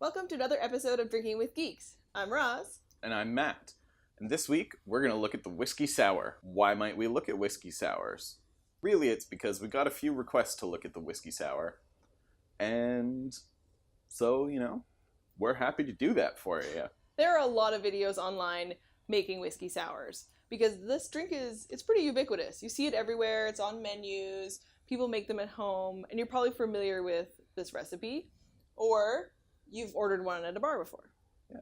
Welcome to another episode of Drinking with Geeks. I'm Roz. And I'm Matt. And this week, we're going to look at the Whiskey Sour. Why might we look at Whiskey Sours? Really, it's because we got a few requests to look at the Whiskey Sour. And so, we're happy to do that for you. There are a lot of videos online making whiskey sours because this drink it's pretty ubiquitous. You see it everywhere. It's on menus. People make them at home. And you're probably familiar with this recipe. Or you've ordered one at a bar before. Yeah.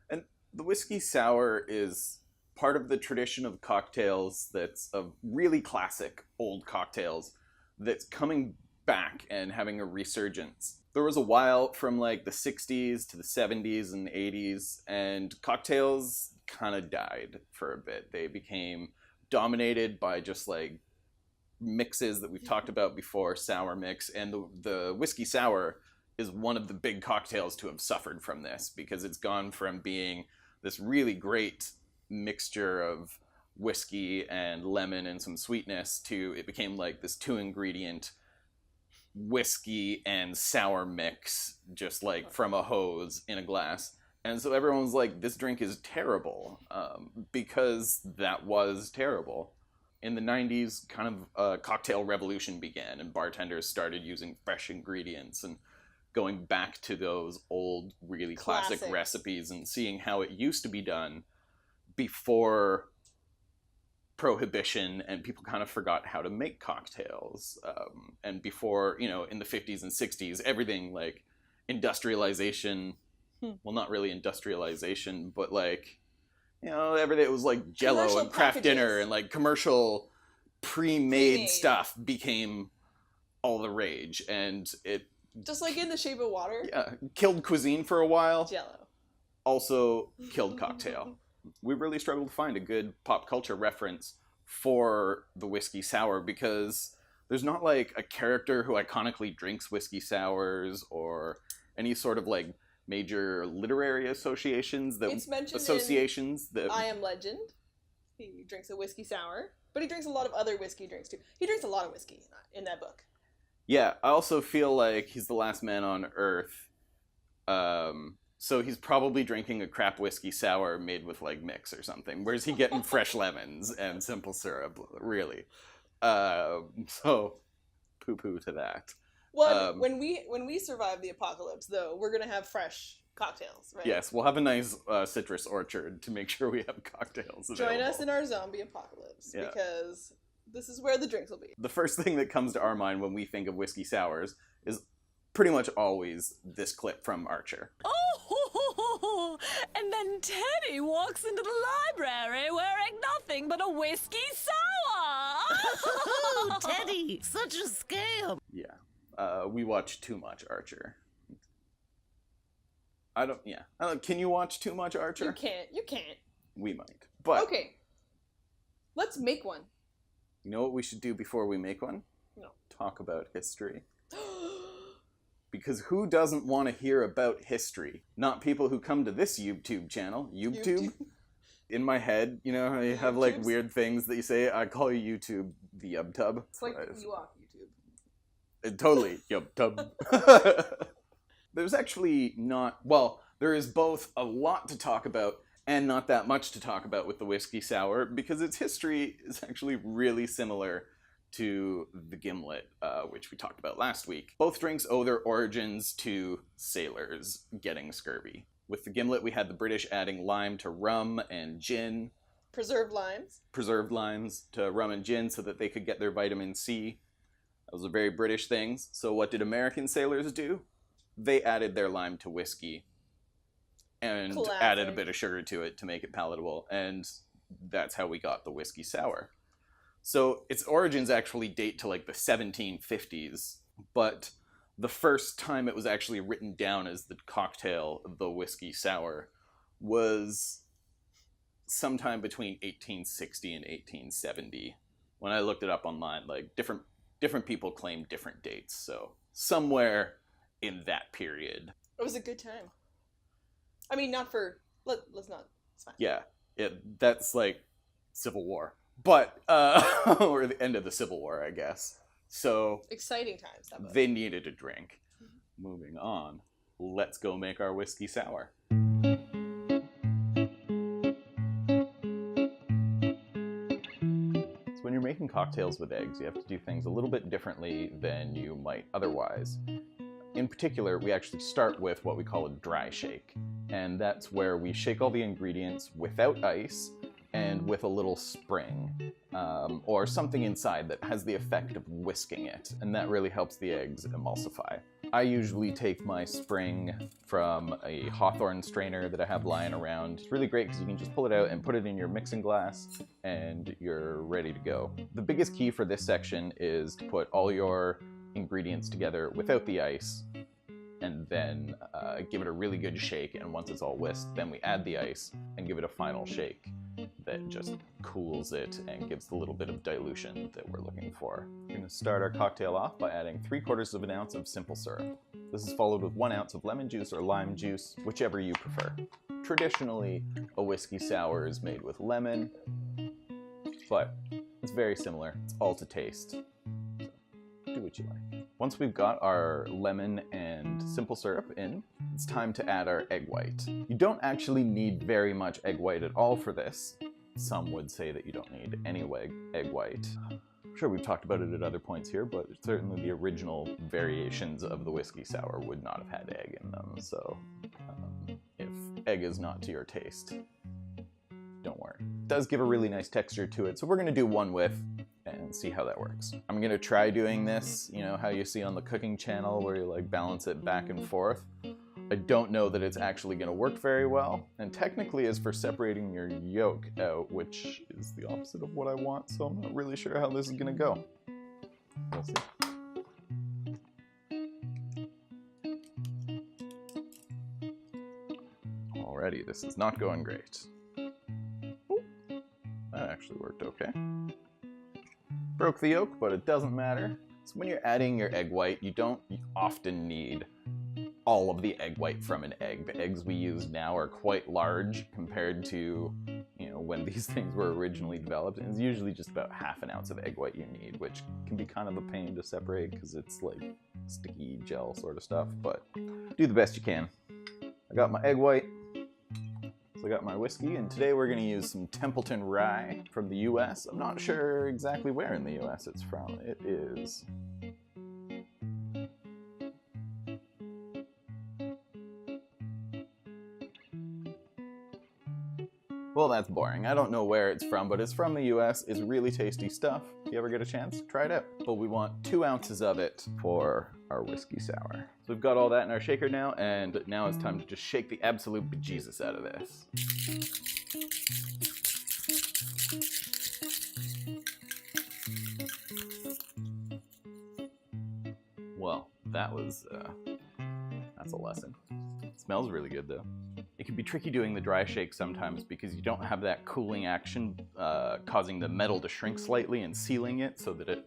And the Whiskey Sour is part of the tradition of cocktails that's of really classic old cocktails that's coming back and having a resurgence. There was a while from like the 60s to the 70s and 80s, and cocktails kind of died for a bit. They became dominated by just like mixes that we've talked about before, sour mix, and the Whiskey Sour is one of the big cocktails to have suffered from this, because it's gone from being this really great mixture of whiskey and lemon and some sweetness to it became like this 2-ingredient whiskey and sour mix, just like from a hose in a glass. And so everyone's like, this drink is terrible, because that was terrible. In the 90s, kind of a cocktail revolution began, and bartenders started using fresh ingredients and going back to those old, really classic recipes and seeing how it used to be done before Prohibition, and people kind of forgot how to make cocktails. And before, in the 50s and 60s, everything like industrialization, well, not really industrialization, but like, everything, it was like Jell-O Commercial and Kraft packages. Dinner and like commercial pre-made stuff became all the rage, and it Just like in The Shape of Water. killed cuisine for a while. Jell-O. Also killed cocktail. We really struggled to find a good pop culture reference for the Whiskey Sour, because there's not like a character who iconically drinks whiskey sours or any sort of like major literary associations that It's mentioned that I Am Legend. He drinks a whiskey sour, but he drinks a lot of other whiskey drinks too. He drinks a lot of whiskey in that book. Yeah, I also feel like he's the last man on Earth. So he's probably drinking a crap whiskey sour made with like mix or something. Where's he getting fresh lemons and simple syrup? Really? So poo-poo to that. Well, when we survive the apocalypse, though, we're gonna have fresh cocktails, right? Yes, we'll have a nice citrus orchard to make sure we have cocktails available. Join us in our zombie apocalypse, because this is where the drinks will be. The first thing that comes to our mind when we think of whiskey sours is pretty much always this clip from Archer. Oh, and then Teddy walks into the library wearing nothing but a whiskey sour. Oh, Teddy, such a scam. Yeah, we watch too much Archer. Can you watch too much Archer? You can't. We might. But Okay. Let's make one. you know what we should do before we make one? No. Talk about history. Because who doesn't want to hear about history? Not people who come to this YouTube channel. YouTube? In my head, I have like YouTubes? weird things that you say. I call you YouTube the YubTub. It's like you off YouTube. Totally YubTub. There's actually there is both a lot to talk about and not that much to talk about with the Whiskey Sour, because its history is actually really similar to the gimlet, which we talked about last week. Both drinks owe their origins to sailors getting scurvy. With the gimlet, we had the British adding lime to rum and gin. Preserved limes To rum and gin so that they could get their vitamin C. Those are very British things. So what did American sailors do? They added their lime to whiskey and Classic. added a bit of sugar to it to make it palatable. And that's how we got the Whiskey Sour. So its origins actually date to like the 1750s, but the first time it was actually written down as the cocktail, the Whiskey Sour, was sometime between 1860 and 1870. When I looked it up online, like different people claim different dates, so somewhere in that period. It was a good time. I mean, not for... Let's not... It's fine. Yeah, that's like Civil War. But, or the end of the Civil War, I guess. So Exciting times. That book. they needed a drink. Moving on. let's go make our whiskey sour. When you're making cocktails with eggs, you have to do things a little bit differently than you might otherwise. In particular, we actually start with what we call a dry shake, and that's where we shake all the ingredients without ice and with a little spring, or something inside that has the effect of whisking it, and that really helps the eggs emulsify. I usually take my spring from a hawthorn strainer that I have lying around. It's really great because you can just pull it out and put it in your mixing glass and you're ready to go. The biggest key for this section is to put all your ingredients together without the ice and then give it a really good shake, and once it's all whisked, then we add the ice and give it a final shake that just cools it and gives the little bit of dilution that we're looking for. We're going to start our cocktail off by adding 3/4 of an ounce of simple syrup. This is followed with 1 ounce of lemon juice or lime juice, whichever you prefer. Traditionally, a whiskey sour is made with lemon, but it's very similar. It's all to taste. So do what you like. Once we've got our lemon and simple syrup in, it's time to add our egg white. You don't actually need very much egg white at all for this. Some would say that you don't need any egg white. I'm sure we've talked about it at other points here, but certainly the original variations of the whiskey sour would not have had egg in them, so if egg is not to your taste, don't worry. It does give a really nice texture to it, so we're going to do one whiff and see how that works. I'm going to try doing this, you know, how you see on the cooking channel where you like balance it back and forth. I don't know that it's actually going to work very well, and technically is for separating your yolk out, which is the opposite of what I want, so I'm not really sure how this is going to go. We'll see. Alrighty, this is not going great. Ooh, that actually worked okay. Broke the yolk, but it doesn't matter. So when you're adding your egg white, you don't often need all of the egg white from an egg. The eggs we use now are quite large compared to, you know, when these things were originally developed. And it's usually just about 1/2 ounce of egg white you need, which can be kind of a pain to separate because it's like sticky gel sort of stuff, but do the best you can. I got my egg white. So I got my whiskey, and today we're going to use some Templeton rye from the US. I'm not sure exactly where in the US it's from. It is... Well, that's boring. I don't know where it's from, but it's from the US. It's really tasty stuff. If you ever get a chance, try it out. But we want 2 ounces of it for our whiskey sour. So we've got all that in our shaker now, and now it's time to just shake the absolute bejesus out of this. Well, that's a lesson. It smells really good though. It can be tricky doing the dry shake sometimes because you don't have that cooling action causing the metal to shrink slightly and sealing it so that it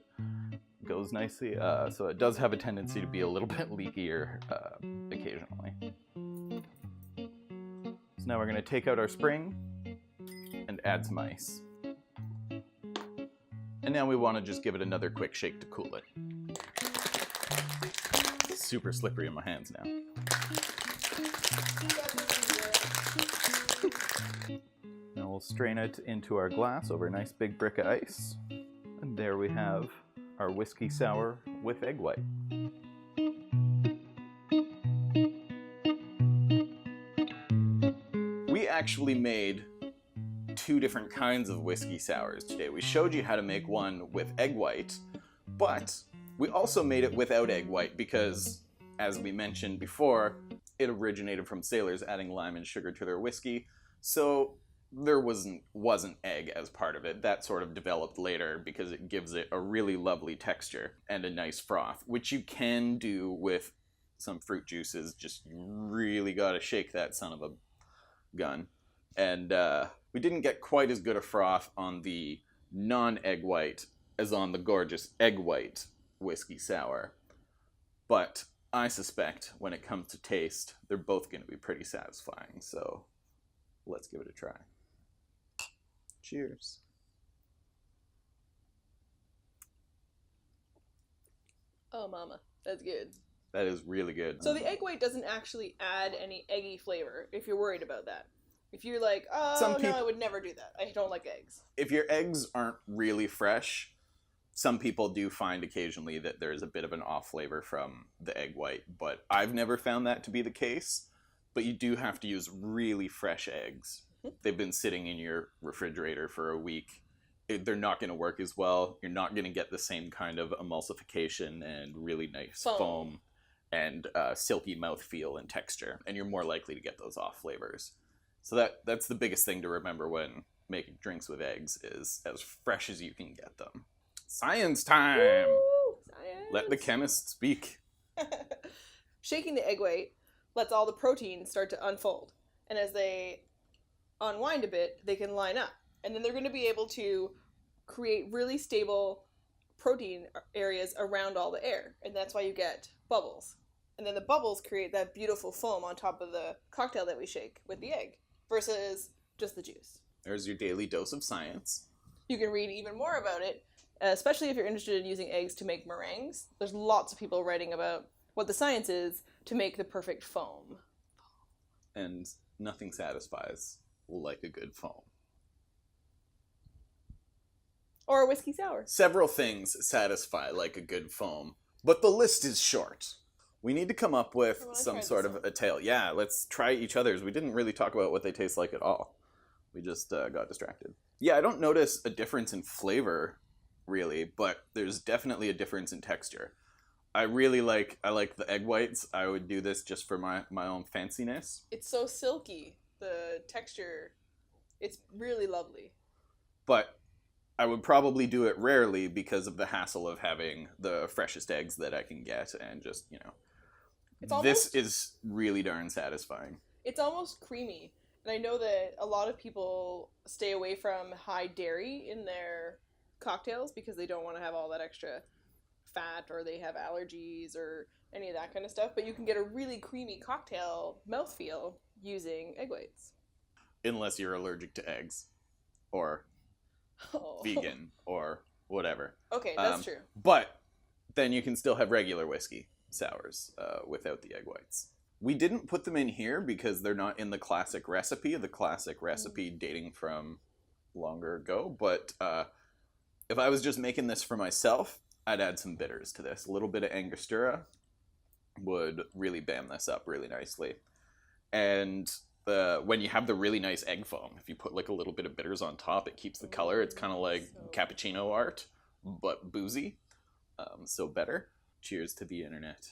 goes nicely. So it does have a tendency to be a little bit leakier occasionally. So now we're going to take out our spring and add some ice. And now we want to just give it another quick shake to cool it. It's super slippery in my hands now. Now we'll strain it into our glass over a nice big brick of ice. And there we have our whiskey sour with egg white. We actually made 2 different kinds of whiskey sours today. We showed you how to make one with egg white, but we also made it without egg white because, as we mentioned before, it originated from sailors adding lime and sugar to their whiskey, so there wasn't egg as part of it. That sort of developed later because it gives it a really lovely texture and a nice froth, which you can do with some fruit juices. Just you really gotta shake that son of a gun. And we didn't get quite as good a froth on the non-egg white as on the gorgeous egg white whiskey sour, but I suspect when it comes to taste, they're both going to be pretty satisfying, so let's give it a try. Cheers. Oh, mama, that's good. That is really good. So the egg white doesn't actually add any eggy flavor, if you're worried about that. If you're like, oh, Some no, I would never do that. I don't like eggs. If your eggs aren't really fresh, some people do find occasionally that there's a bit of an off flavor from the egg white, but I've never found that to be the case. But you do have to use really fresh eggs. They've been sitting in your refrigerator for a week. They're not going to work as well. You're not going to get the same kind of emulsification and really nice foam and silky mouthfeel and texture, and you're more likely to get those off flavors. So that's the biggest thing to remember when making drinks with eggs is as fresh as you can get them. Science time! Woo! Science! Let the chemist speak. Shaking the egg white lets all the proteins start to unfold. And as they unwind a bit, they can line up. And then they're going to be able to create really stable protein areas around all the air. And that's why you get bubbles. And then the bubbles create that beautiful foam on top of the cocktail that we shake with the egg versus just the juice. There's your daily dose of science. You can read even more about it, especially if you're interested in using eggs to make meringues. There's lots of people writing about what the science is to make the perfect foam. And nothing satisfies like a good foam. Or a whiskey sour. Several things satisfy like a good foam, but the list is short. We need to come up with some sort of a tale. Yeah, let's try each other's. We didn't really talk about what they taste like at all. We just got distracted. Yeah, I don't notice a difference in flavor, really, but there's definitely a difference in texture. I like the egg whites. I would do this just for my own fanciness. It's so silky. The texture, it's really lovely. But I would probably do it rarely because of the hassle of having the freshest eggs that I can get and just, this is really darn satisfying. It's almost creamy. And I know that a lot of people stay away from high dairy in their cocktails because they don't want to have all that extra fat or they have allergies or any of that kind of stuff. But you can get a really creamy cocktail mouthfeel using egg whites. Unless you're allergic to eggs or vegan or whatever. Okay, that's true. But then you can still have regular whiskey sours without the egg whites. We didn't put them in here because they're not in the classic recipe dating from longer ago. But if I was just making this for myself, I'd add some bitters to this. A little bit of Angostura would really bam this up really nicely. And when you have the really nice egg foam, if you put like a little bit of bitters on top, it keeps the color. It's kind of like cappuccino art, but boozy. So better. Cheers to the internet.